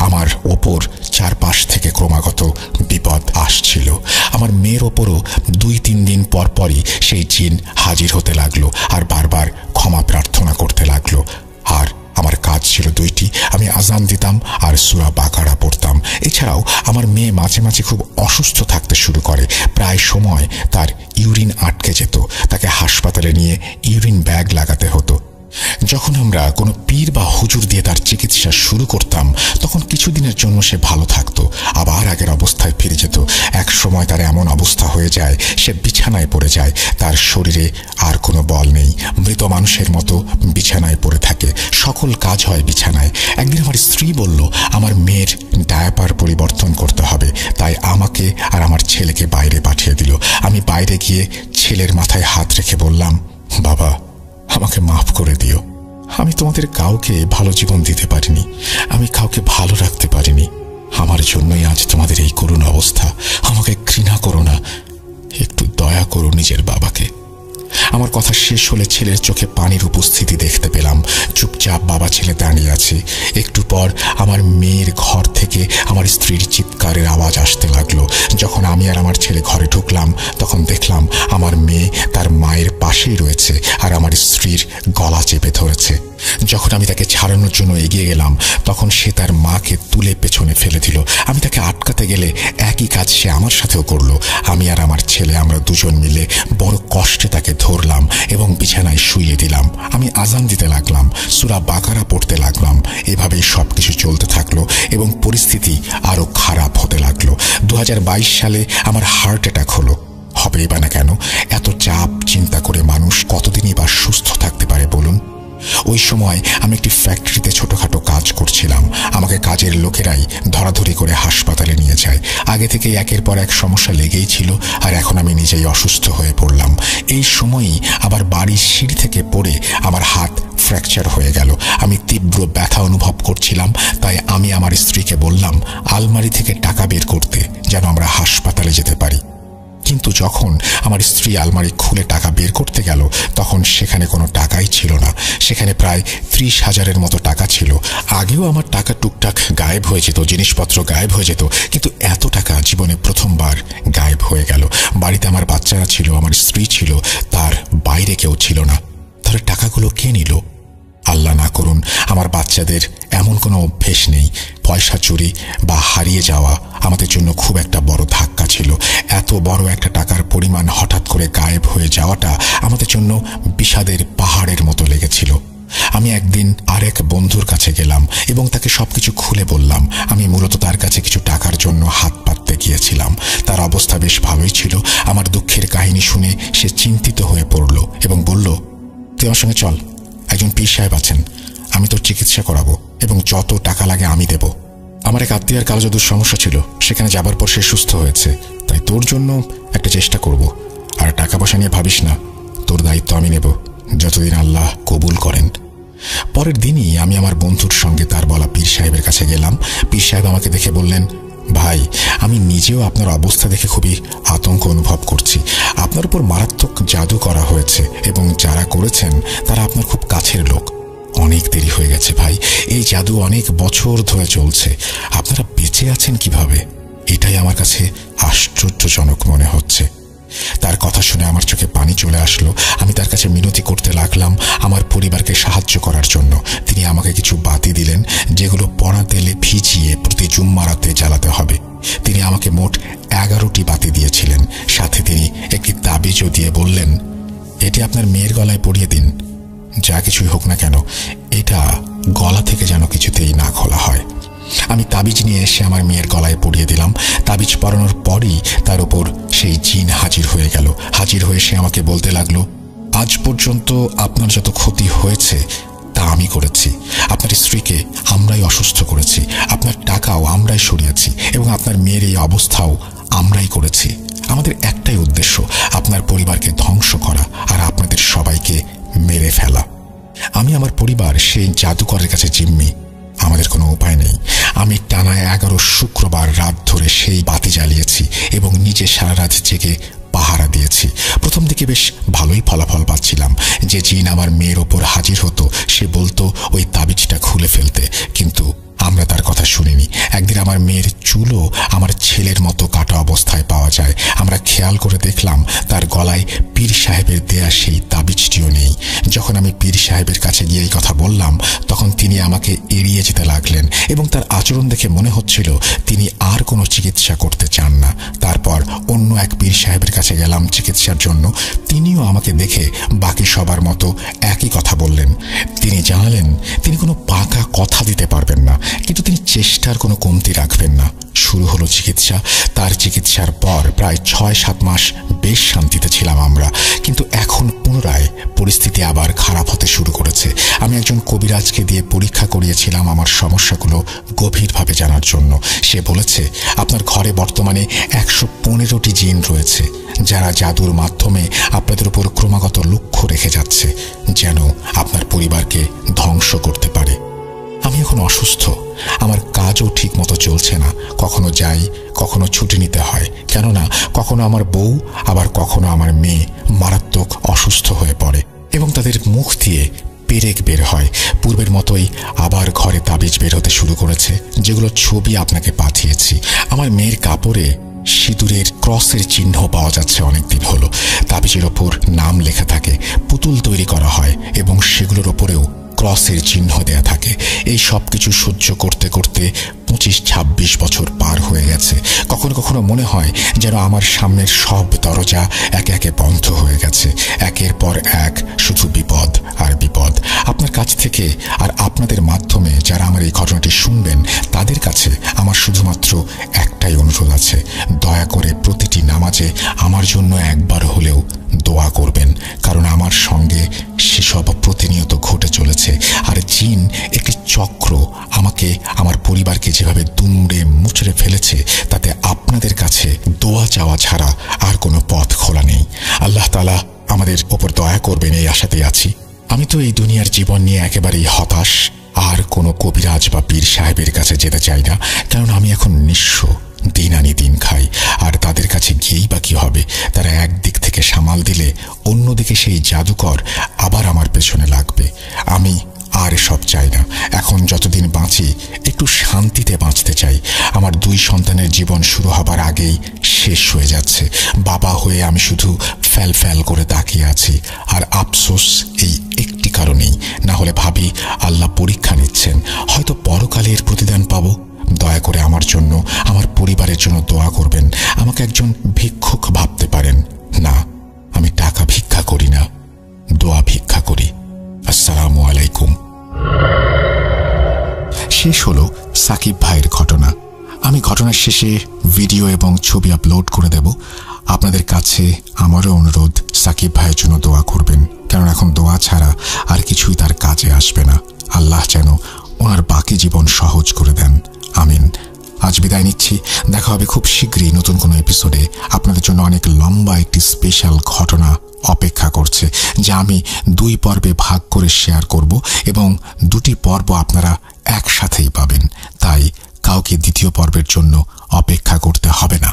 আমার ওপর চারপাশ থেকে ক্রমাগত বিপদ আসছিল। আমার মেয়ের ওপরও 2-3 দিন পর পরই সেই জিন হাজির হতে লাগলো আর বারবার ক্ষমা প্রার্থনা করতে লাগলো। আর আমার কাজ কাজ ছিল দুইটি, আমি আজান দিতাম আর সূরা বাকারা পড়তাম। এছাড়াও আমার মেয়ে মাঝে মাঝে খুব অসুস্থ থাকতে শুরু করে, প্রায় সময় তার ইউরিন আটকে যেত, তাকে হাসপাতালে নিয়ে ইউরিন ব্যাগ লাগাতে হতো। যখন আমরা কোনো পীর বা হুজুর দিয়ে তার চিকিৎসা শুরু করতাম তখন কিছুদিনের জন্য সে ভালো থাকতো, আবার আগের অবস্থায় ফিরে যেত। এক সময় তার এমন অবস্থা হয়ে যায় সে বিছানায় পড়ে যায়, তার শরীরে আর কোনো বল নেই, মৃত মানুষের মতো বিছানায় পড়ে থাকে, সকল কাজ হয় বিছানায়। একদিন আমার স্ত্রী বলল আমার মেয়ের ডায়াপার পরিবর্তন করতে হবে, তাই আমাকে আর আমার ছেলেকে বাইরে পাঠিয়ে দিল। আমি বাইরে গিয়ে ছেলের মাথায় হাত রেখে বললাম, বাবা আমাকে মাফ করে দিও, আমি তোমাদের কাউকে ভালো জীবন দিতে পারিনি, আমি কাউকে ভালো রাখতে পারিনি, আমার জন্যই আজ তোমাদের এই করুণ অবস্থা। আমাকে ঘৃণা করো না, একটু দয়া করো নিজের বাবাকে। আমার কথা শেষ হলে ছেলের চোখে পানির উপস্থিতি দেখতে পেলাম। চুপচাপ বাবা ছেলে দাঁড়িয়ে আছে। একটু পর আমার মেয়ের ঘর থেকে আমার স্ত্রীর চিৎকারের আওয়াজ আসতে লাগলো। যখন আমি আর আমার ছেলে ঘরে ঢুকলাম তখন দেখলাম আমার মেয়ে তার মায়ের পাশেই রয়েছে আর আমার স্ত্রীর গলা চেপে ধরেছে। যখন আমি তাকে ছাড়ানোর জন্য এগিয়ে গেলাম তখন সে তার মাকে তুলে পেছনে ফেলে দিল। আমি তাকে আটকাতে গেলে একই কাজ সে আমার সাথেও করলো। আমি আর আমার ছেলে আমরা দুজন মিলে বড় কষ্টে তাকে ধরলাম এবং বিছানায় শুইয়ে দিলাম। আমি আজান দিতে লাগলাম, সূরা বাকারা পড়তে লাগলাম। এভাবেই সবকিছু চলতে থাকলো এবং পরিস্থিতি আরো খারাপ হতে লাগলো। 2022 সালে আমার হার্ট অ্যাটাক হলো। হবেই বা না কেন? এত চাপ চিন্তা করে মানুষ কতদিনই বা সুস্থ থাকতে পারে বলুন? ওই সময় আমি একটি ফ্যাক্টরিতে ছোটখাটো কাজ করছিলাম। আমাকে কাজের লোকেরাই ধরাধরি করে হাসপাতালে নিয়ে যায়। আগে থেকেই একের পর এক সমস্যা লেগেই ছিল আর এখন আমি নিজেই অসুস্থ হয়ে পড়লাম। এই সময়ই আবার বাড়ির সিঁড়ি থেকে পড়ে আমার হাত ফ্র্যাকচার হয়ে গেল। আমি তীব্র ব্যথা অনুভব করছিলাম, তাই আমি আমার স্ত্রীকে বললাম আলমারি থেকে টাকা বের করতে, যেন আমরা হাসপাতালে যেতে পারি। কিন্তু যখন আমার স্ত্রী আলমারি খুলে টাকা বের করতে গেল তখন সেখানে কোনো টাকাই ছিল না। সেখানে প্রায় 30,000-এর মতো টাকা ছিল। আগেও আমার টাকা টুকটাক গায়েব হয়ে যেত, জিনিসপত্র গায়েব হয়ে যেত, কিন্তু এত টাকা জীবনে প্রথমবার গায়েব হয়ে গেল। বাড়িতে আমার বাচ্চারা ছিল, আমার স্ত্রী ছিল, তার বাইরে কেউ ছিল না। তাহলে টাকাগুলো কে নিল? আল্লাহ না করুন আমার বাচ্চাদের এমন কোনো অভ্যেস নেই। পয়সা চুরি বা হারিয়ে যাওয়া আমাদের জন্য খুব একটা বড় ধাক্কা ছিল। এত বড় একটা টাকার পরিমাণ হঠাৎ করে গায়েব হয়ে যাওয়াটা আমাদের জন্য বিষাদের পাহাড়ের মতো লেগেছিল। আমি একদিন আরেক বন্ধুর কাছে গেলাম এবং তাকে সবকিছু খুলে বললাম। আমি মূলত তার কাছে কিছু টাকার জন্য হাত পাততে গিয়েছিলাম। তার অবস্থা বেশ ভালোই ছিল। আমার দুঃখের কাহিনী শুনে সে চিন্তিত হয়ে পড়ল এবং বলল, তুই আমার সঙ্গে চল, একজন পীর সাহেব আছেন, আমি তোর চিকিৎসা করাবো এবং যত টাকা লাগে আমি দেব। আমার এক আত্মীয়ের কালো জাদুর সমস্যা ছিল, সেখানে যাবার পর সে সুস্থ হয়েছে, তাই তোর জন্য একটা চেষ্টা করব। আর টাকা পয়সা নিয়ে ভাবিস না, তোর দায়িত্ব আমি নেব যতদিন আল্লাহ কবুল করেন। পরের দিনই আমি আমার বন্ধুর সঙ্গে তার বলা পীর সাহেবের কাছে গেলাম। পীর সাহেব আমাকে দেখে বললেন, ভাই আমি নিজেও আপনার অবস্থা দেখে খুবই আতঙ্ক অনুভব করছি। আপনার উপর মারাত্মক জাদু করা হয়েছে এবং যারা করেছেন তারা আপনার খুব কাছের লোক। অনেক দেরি হয়ে গেছে ভাই, এই জাদু অনেক বছর ধরে চলছে, আপনারা বেঁচে আছেন কিভাবে? এটাই আমার কাছে আশ্চর্যজনক মনে হচ্ছে। তার কথা শুনে আমার চোখে পানি চলে আসলো। আমি তার কাছে মিনতি করতে লাগলাম আমার পরিবারকে সাহায্য করার জন্য। তিনি আমাকে কিছু বাতি দিলেন যেগুলো পড়া তেলে ভিজিয়ে প্রতি জুম্মা রাতে জ্বালাতে হবে। তিনি আমাকে মোট 11টি বাতি দিয়েছিলেন। সাথে তিনি একটি তাবিজও দিয়ে বললেন, এটি আপনার মেয়ের গলায় পরিয়ে দিন। যা কিছুই হোক না কেন এটা গলা থেকে যেন কিছুতেই না খোলা হয়। আমি তাবিজ নিয়ে এসে আমার মেয়ের গলায় পরিয়ে দিলাম। তাবিজ পরানোর পরই তার উপর সেই জিন হাজির হয়ে গেল। হাজির হয়ে সে আমাকে বলতে লাগলো, আজ পর্যন্ত আপনার যত ক্ষতি হয়েছে তা আমি করেছি। আপনার স্ত্রীকে আমরাই অসুস্থ করেছি, আপনার টাকাও আমরাই সরিয়েছি এবং আপনার মেয়ের এই অবস্থাও আমরাই করেছি। আমাদের একটাই উদ্দেশ্য, আপনার পরিবারকে ধ্বংস করা আর আপনাদের সবাইকে মেরে ফেলা। আমি আমার পরিবার সেই জাদুকরের কাছে জিম্মি, আমাদের কোনো উপায় নেই। আমি টানা 11 শুক্রবার রাত ধরে সেই বাতি জ্বালিয়েছি এবং নিজে সারা রাত জেগে পাহারা দিয়েছি। প্রথম দিকে বেশ ভালোই ফলাফল পাচ্ছিলাম। যে জিন আমার মেয়ের ওপর হাজির হতো সে বলতো ওই তাবিজটা খুলে ফেলতে, কিন্তু আমরা তার কথা শুনিনি। একদিন আমার মেয়ের চুলও আমার ছেলের মতো কাটা অবস্থায় পাওয়া যায়। আমরা খেয়াল করে দেখলাম তার গলায় পীর সাহেবের দেয়া সেই তাবিজটিও নেই। যখন আমি পীর সাহেবের কাছে গিয়ে এই কথা বললাম, তখন তিনি আমাকে এড়িয়ে যেতে লাগলেন এবং তার আচরণ দেখে মনে হচ্ছিল তিনি আর কোনো চিকিৎসা করতে চান না। তারপর অন্য এক পীর সাহেবের কাছে গেলাম চিকিৎসার জন্য। তিনিও আমাকে দেখে বাকি সবার মতো একই কথা বললেন। তিনি জানালেন তিনি কোনো পাকা কথা দিতে পারবেন না, কিন্তু তিনি চেষ্টার কোনো কমতি রাখবেন না। শুরু হলো চিকিৎসা। তার চিকিৎসার পর প্রায় 6-7 মাস বেশ শান্তিতে ছিলাম আমরা, কিন্তু এখন পুনরায় পরিস্থিতি আবার খারাপ হতে শুরু করেছে। আমি একজন কবিরাজকে দিয়ে পরীক্ষা করিয়েছিলাম আমার সমস্যাগুলো গভীরভাবে জানার জন্য। সে বলেছে আপনার ঘরে বর্তমানে 115টি জিন রয়েছে, যারা জাদুর মাধ্যমে আপনাদের উপর ক্রমাগত লক্ষ্য রেখে যাচ্ছে, যেন আপনার পরিবারকে ধ্বংস করতে পারে। আমি এখন অসুস্থ, আমার কাজও ঠিক মতো চলছে না। কখনো যাই, কখনো ছুটি নিতে হয়, কেননা কখনো আমার বউ আবার কখনো আমার মেয়ে মারাত্মক অসুস্থ হয়ে পড়ে এবং তাদের মুখ দিয়ে পেরেক বের হয়। পূর্বের মতোই আবার ঘরে তাবিজ বের হতে শুরু করেছে, যেগুলো ছবি আপনাকে পাঠিয়েছি। আমার মেয়ের কাপড়ে সিঁদুরের ক্রসের চিহ্ন পাওয়া যাচ্ছে অনেকদিন হলো। তাবিজের ওপর নাম লেখা থাকে, পুতুল তৈরি করা হয় এবং সেগুলোর ওপরেও ক্রসের চিহ্ন দেয়া থাকে। এই সব কিছু সহ্য করতে করতে 25-26 বছর পার হয়ে গেছে। কখনো কখনো মনে হয় যেন আমার সামনের সব দরজা একে একে বন্ধ হয়ে গেছে। একের পর এক শুধু বিপদ আর বিপদ। আপনার কাছ থেকে আর আপনাদের মাধ্যমে যারা আমার এই ঘটনাটি শুনবেন, তাদের কাছে আমার শুধুমাত্র একটাই অনুরোধ আছে, দয়া করে প্রতিটি নামাজে আমার জন্য একবার হলেও দোয়া করবেন, কারণ আমার সঙ্গে সেসব প্রতিনিয়ত ঘটে চলেছে। আর জিন একটি চক্র আমাকে, আমার পরিবারকে যেভাবে দুমড়ে মুচড়ে ফেলেছে, তাতে আপনাদের কাছে দোয়া চাওয়া ছাড়া আর কোনো পথ খোলা নেই। আল্লাহ তাআলা আমাদের ওপর দয়া করবেন এই আশাতেই আছি। আমি তো এই দুনিয়ার জীবন নিয়ে একেবারেই হতাশ। আর কোনো কবিরাজ বা পীর সাহেবের কাছে যেতে চাই না, কারণ আমি এখন নিঃস্ব, দিন আনি দিন খাই। আর তাদের কাছে গিয়েই বা কি হবে? তারা একদিক থেকে সামাল দিলে অন্যদিকে সেই জাদুকর আবার আমার পেছনে লাগবে। আমি আর সব চাই না। এখন যতদিন বাঁচি একটু শান্তিতে বাঁচতে চাই। আমার 2 সন্তানের জীবন শুরু হবার আগেই শেষ হয়ে যাচ্ছে। বাবা হয়ে আমি শুধু ফ্যাল ফ্যাল করে তাকিয়ে আছি। আর আফসোস এই একটি কারণেই, না হলে ভাবি আল্লাহ পরীক্ষা নিচ্ছেন, হয়তো পরকালে এর প্রতিদান পাবো। দয়া করে আমার জন্য, আমার পরিবারের জন্য দোয়া করবেন। আমাকে একজন ভিক্ষুক ভাবতে পারেন না, আমি টাকা ভিক্ষা করি না, দোয়া ভিক্ষা করি। আসসালামু আলাইকুম। শেষ হলো সাকিব ভাইয়ের ঘটনা। আমি ঘটনার শেষে ভিডিও এবং ছবি আপলোড করে দেব। আপনাদের কাছে আমারও অনুরোধ, সাকিব ভাইয়ের জন্য দোয়া করবেন, কারণ এখন দোয়া ছাড়া আর কিছুই তার কাজে আসবে না। আল্লাহ যেন ওনার বাকি জীবন সহজ করে দেন, আমিন। আজ বিদায় নিচ্ছি। দেখা হবে খুব শীঘ্রই নতুন কোনো এপিসোডে। আপনাদের জন্য অনেক লম্বা একটি স্পেশাল ঘটনা অপেক্ষা করছে, যা আমি 2 পর্বে ভাগ করে শেয়ার করব এবং 2টি পর্ব আপনারা একসাথেই পাবেন। তাই কাউকে দ্বিতীয় পর্বের জন্য অপেক্ষা করতে হবে না।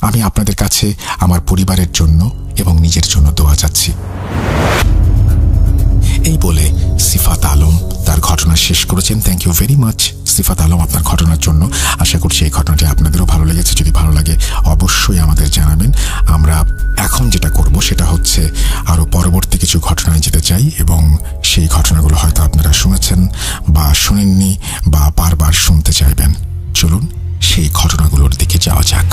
আমি আপনাদের কাছে আমার পরিবারের জন্য এবং নিজের জন্য দোয়া চাচ্ছি। এই বলে সিফাত আলম তার ঘটনা শেষ করেছেন। থ্যাংক ইউ ভেরি মাচ সিফাত আলম আপনার ঘটনার জন্য। আশা করছি এই ঘটনাটি আপনাদেরও ভালো লেগেছে। যদি ভালো লাগে অবশ্যই আমাদের জানাবেন। আমরা এখন যেটা করব সেটা হচ্ছে আরও পরবর্তী কিছু ঘটনায় যেতে চাই এবং সেই ঘটনাগুলো হয়তো আপনারা শুনেছেন বা শুনেননি বা বারবার শুনতে চাইবেন। চলুন সেই ঘটনাগুলোর দিকে যাওয়া যাক।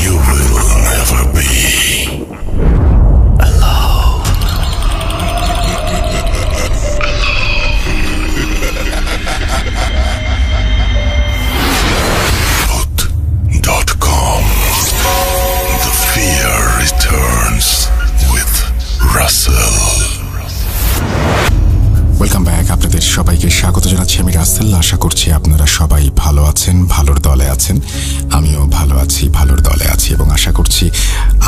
You will never be alone. Food.com. The fear returns with Russell. Welcome back. আপনাদের সবাইকে স্বাগত জানাচ্ছি। আমি রাসেল। আশা করছি আপনারা সবাই ভালো আছেন, ভালোর দলে আছেন। আমিও ভালো আছি, ভালোর দলে আছি এবং আশা করছি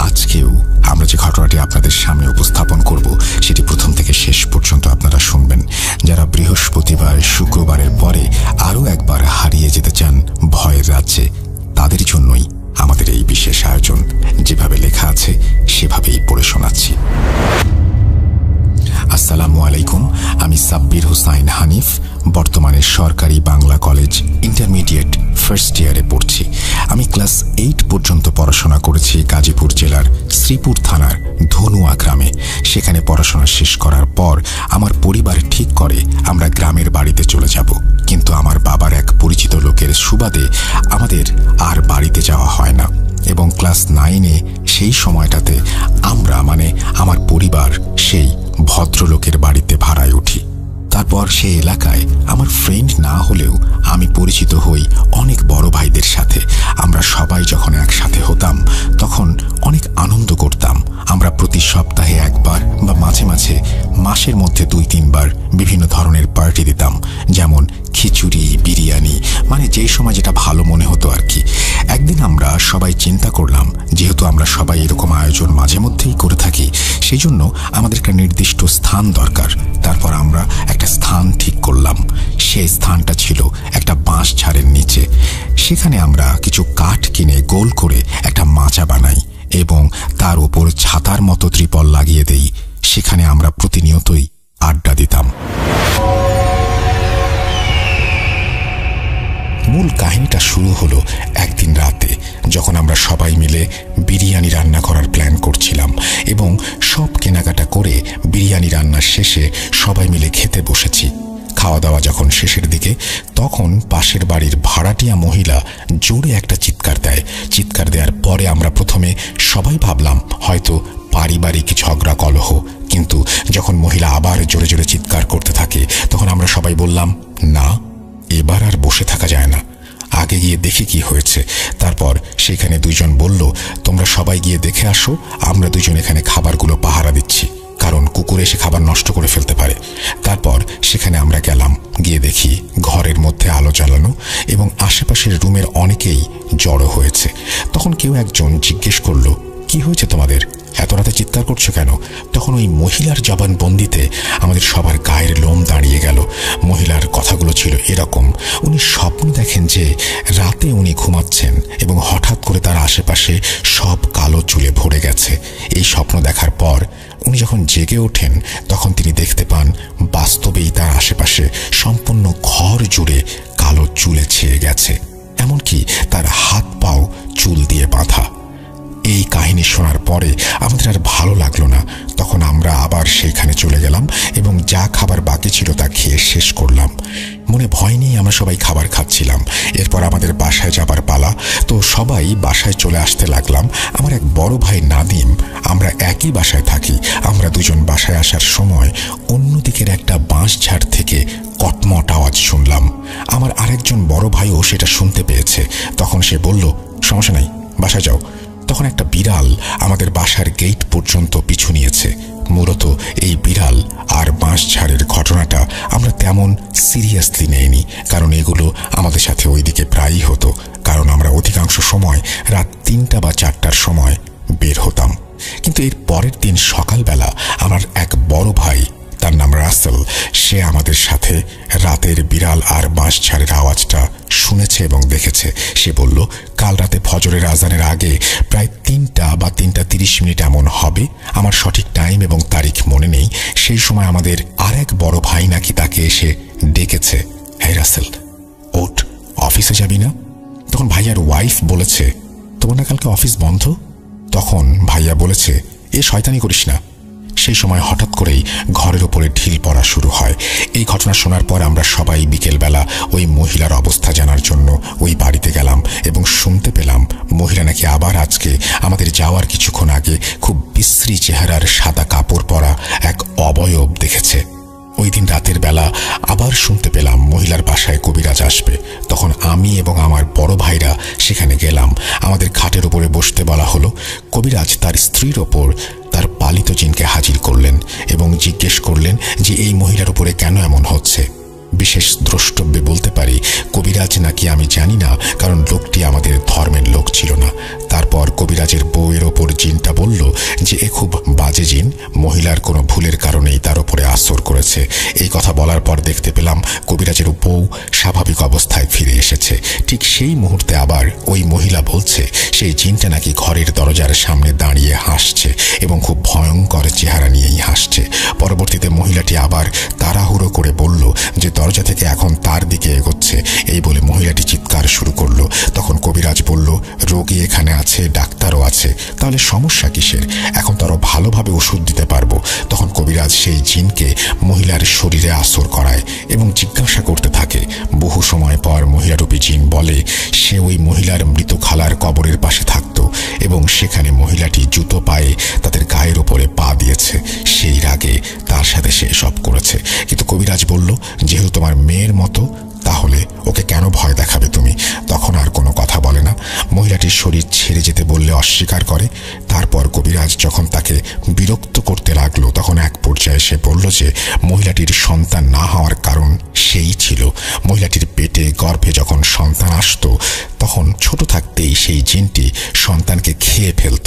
আজকেও আমরা যে ঘটনাটি আপনাদের সামনে উপস্থাপন করব সেটি প্রথম থেকে শেষ পর্যন্ত আপনারা শুনবেন। যারা বৃহস্পতিবার, শুক্রবারের পরে আরও একবার হারিয়ে যেতে চান ভয়ের রাজ্যে, তাদের জন্যই আমাদের এই বিশেষ আয়োজন যেভাবে লেখা আছে সেভাবেই পড়ে শোনাচ্ছি। আসসালামু আলাইকুম। আমি সাব্বির হুসাইন হানিফ, বর্তমানে সরকারি বাংলা কলেজ ইন্টারমিডিয়েট ফার্স্ট ইয়ারে পড়ছি। আমি ক্লাস 8 পর্যন্ত পড়াশোনা করেছি গাজীপুর জেলার শ্রীপুর থানার ধনুয়া গ্রামে। সেখানে পড়াশোনা শেষ করার পর আমার পরিবার ঠিক করে আমরা গ্রামের বাড়িতে চলে যাব, কিন্তু আমার বাবার এক পরিচিত লোকের সুবাদে আমাদের আর বাড়িতে যাওয়া হয় না এবং ক্লাস 9-এ সেই সময়টাতে আমরা আমার পরিবার সেই ভদ্রলোকের বাড়িতে ভাড়ায় উঠি। তারপর সেই এলাকায় আমার ফ্রেন্ড না হলেও আমি পরিচিত হই অনেক বড় ভাইদের সাথে। আমরা সবাই যখন একসাথে হতাম তখন অনেক আনন্দ করতাম। আমরা প্রতি সপ্তাহে একবার বা মাঝে মাঝে মাসের মধ্যে 2-3 বার বিভিন্ন ধরনের পার্টি দিতাম, যেমন খিচুড়ি, বিরিয়ানি, যেই সময় যেটা ভালো মনে হতো আর কি। একদিন আমরা সবাই চিন্তা করলাম, যেহেতু আমরা সবাই এরকম আয়োজন মাঝে মধ্যেই করে থাকি, সেই জন্য আমাদের একটা নির্দিষ্ট স্থান দরকার। তারপর আমরা একটা স্থান ঠিক করলাম। সেই স্থানটা ছিল একটা বাঁশ ঝাড়ের নিচে। সেখানে আমরা কিছু কাঠ কিনে গোল করে একটা মাচা বানাই এবং তার উপর ছাতার মতো ত্রিপল লাগিয়ে দেই। সেখানে আমরা প্রতিনিয়তই আড্ডা দিতাম। মূল কাহিনীটা শুরু হলো একদিন রাতে, যখন আমরা সবাই মিলে বিরিয়ানি রান্না করার প্ল্যান করছিলাম এবং সব কেনাকাটা করে বিরিয়ানি রান্নার শেষে সবাই মিলে খেতে বসেছি। খাওয়া দাওয়া যখন শেষের দিকে, তখন পাশের বাড়ির ভাড়াটিয়া মহিলা জোরে একটা চিৎকার দেয়। চিৎকার দেওয়ার পরে আমরা প্রথমে সবাই ভাবলাম হয়তো পারিবারিক ঝগড়া কলহ, কিন্তু যখন মহিলা আবার জোরে জোরে চিৎকার করতে থাকে তখন আমরা সবাই বললাম, না, এবার আর বসে থাকা যায় না, আগে গিয়ে দেখি কি হয়েছে। তারপর সেখানে 2 জন বলল, তোমরা সবাই গিয়ে দেখে আসো, আমরা 2 জন এখানে খাবারগুলো পাহারা দিচ্ছি, কারণ কুকুর এসে খাবার নষ্ট করে ফেলতে পারে। তারপর সেখানে আমরা গেলাম, গিয়ে দেখি ঘরের মধ্যে আলো জ্বালানো এবং আশেপাশের রুমের অনেকেই জড়ো হয়েছে। তখন কেউ একজন জিজ্ঞেস করলো, কি হয়েছে তোমাদের, এত রাতে চিৎকার করছো কেন? তখন ওই মহিলার জবানবন্দিতে আমাদের সবার গায়ের লোম দাঁড়িয়ে গেল। মহিলার কথাগুলো ছিল এরকম, উনি স্বপ্ন দেখেন যে রাতে উনি ঘুমাচ্ছেন এবং হঠাৎ করে তার আশেপাশে সব কালো চুলে ভরে গেছে। এই স্বপ্ন দেখার পর উনি যখন জেগে ওঠেন তখন তিনি দেখতে পান বাস্তবেই তার আশেপাশে সম্পূর্ণ ঘর জুড়ে কালো চুলে ছেয়ে গেছে, এমনকি তার হাত পাও চুল দিয়ে বাঁধা। এই কাহিনী শোনার পরে আমাদের আর ভালো লাগলো না। তখন আমরা আবার সেইখানে চলে গেলাম এবং যা খাবার বাকি ছিল তা খেয়ে শেষ করলাম। মনে ভয় নিয়ে আমরা সবাই খাবার খাচ্ছিলাম। এরপর আমাদের বাসায় যাবার পালা, তো সবাই বাসায় চলে আসতে লাগলাম। আমার এক বড় ভাই নাদিম, আমরা একই বাসায় থাকি। আমরা 2 জন বাসায় আসার সময় অন্যদিকের একটা বাঁশ ঝাড় থেকে কটমট আওয়াজ শুনলাম। আমার আরেকজন বড় ভাইও সেটা শুনতে পেয়েছে। তখন সে বলল, সমস্যা নাই, বাসায় যাও। তখন একটা বিড়াল আমাদের বাসার গেট পর্যন্ত পিছু নিয়েছে। মূলত এই বিড়াল আর বাঁশঝাড়ের ঘটনাটা আমরা তেমন সিরিয়াসলি নেইনি, কারণ এগুলো আমাদের সাথে ওইদিকে প্রায়ই হতো, কারণ আমরা অধিকাংশ সময় রাত 3টা বা 4টার সময় বের হতাম। কিন্তু এর পরের দিন সকালবেলা আমার এক বড় ভাই, তার নাম রাসেল, সে আমাদের সাথে রাতের বিড়াল আর বাঁশঝাড়ের আওয়াজটা শুনেছে এবং দেখেছে। সে বলল, কাল রাতে ফজরের আজানের আগে প্রায় 3টা বা 3:30 মিনিট এমন হবে, আমার সঠিক টাইম এবং তারিখ মনে নেই। সেই সময় আমাদের আর এক বড় ভাই নাকি তাকে এসে ডেকেছে, হে রাসেল, ওঠ, অফিসে যাবি না? তখন ভাইয়ার ওয়াইফ বলেছে, তোমার না কালকে অফিস বন্ধ? তখন ভাইয়া বলেছে, এ শয়তানি করিস না। সেই সময় হঠাৎ করেই ঘরের উপরে ঢিল পড়া শুরু হয়। এই ঘটনা শোনার পর আমরা সবাই বিকেলবেলা ওই মহিলার অবস্থা জানার জন্য ওই বাড়িতে গেলাম এবং শুনতে পেলাম মহিলা নাকি আবার আজকে আমাদের যাওয়ার কিছুক্ষণ আগে খুব বিশ্রী চেহারার সাদা কাপড় পরা এক অবয়ব দেখেছে। ওই দিন রাতের বেলা আবার শুনতে পেলাম মহিলার বাসায় কবিরাজ আসবে। তখন আমি এবং আমার বড় ভাইরা সেখানে গেলাম। আমাদের খাটের উপরে বসতে বলা হলো। কবিরাজ তার স্ত্রীর ওপর তার পালিত জিনকে হাজির করলেন এবং জিজ্ঞেস করলেন যে এই মহিলার উপরে কেন এমন হচ্ছে। বিশেষ দ্রষ্টব্যে বলতে পারি কবিরাজ নাকি আমি জানি না, কারণ লোকটি আমাদের ধর্মের লোক ছিল না। তারপর কবিরাজ কবিরাজের বউয়ের ওপর জিনটা বলল যে এ খুব বাজে জিন, মহিলার কোনো ভুলের কারণেই তার উপরে আসর করেছে। এই কথা বলার পর দেখতে পেলাম কবিরাজের বউ স্বাভাবিক অবস্থায় ফিরে এসেছে। ঠিক সেই মুহূর্তে আবার ওই মহিলা বলছে সেই জিনটা নাকি ঘরের দরজার সামনে দাঁড়িয়ে হাসছে এবং খুব ভয়ঙ্কর চেহারা নিয়েই হাসছে। পরবর্তীতে মহিলাটি আবার তাড়াহুড়ো করে বলল যে দরজা থেকে এখন তার দিকে এগোচ্ছে। এই বলে মহিলাটি চিৎকার শুরু করলো। তখন কবিরাজ বলল, রোগী এখানে আছে, ডাক্তারও আছে, তাহলে সমস্যা কিসের? এখন তো আরো ভালোভাবে ওষুধ দিতে পারবো। তখন কবিরাজ সেই জিনকে মহিলার শরীরে আসর করায় এবং জিজ্ঞাসা করতে থাকে। বহু সময় পর মহিলারূপী জিন বলে সে ওই মহিলার মৃত খালার কবরের পাশে থাকতো এবং সেখানে মহিলাটি জুতো পায়ে তাদের গায়ের ওপরে পা দিয়েছে। সেই রাগে তার সাথে সে সব করেছে। কিন্তু কবিরাজ বলল, যেহেতু তোমার মেয়ের মতো, তাহলে ওকে কেন ভয় দেখাবে তুমি? তখন আর কোনো কথা বলে না। মহিলাটির শরীর ছেড়ে যেতে বললে অস্বীকার করে। তারপর কবিরাজ যখন তাকে বিরক্ত করতে লাগলো তখন এক পর্যায়ে সে বলল যে মহিলাটির সন্তান না হওয়ার কারণ সেই ছিল মহিলাটির পেটে গর্ভে যখন সন্তান আসতো তখন ছোট থাকতেই সেই জিনটি সন্তানকে খেয়ে ফেলত।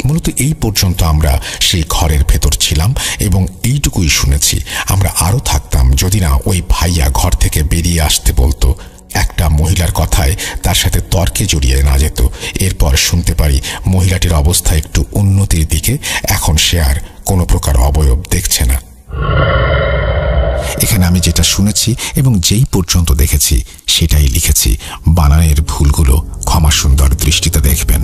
মূলত এই পর্যন্ত আমরা সেই ঘরের ভেতর ছিলাম এবং এইটুকুই শুনেছি। আমরা আরও থাকতাম যদি না ওই ভাইয়া ঘর থেকে বেরিয়ে আসতে বলতো। একটা মহিলার কথায় তার সাথে তর্কে জড়িয়ে না যেত। এরপর শুনতে পারি মহিলাটির অবস্থা একটু উন্নতির দিকে, এখন সে আর কোনো প্রকার অবয়ব দেখছে না। এখানে আমি যেটা শুনেছি এবং যেই পর্যন্ত দেখেছি সেটাই লিখেছি। বানানের ভুলগুলো ক্ষমা সুন্দর দৃষ্টিতে দেখবেন।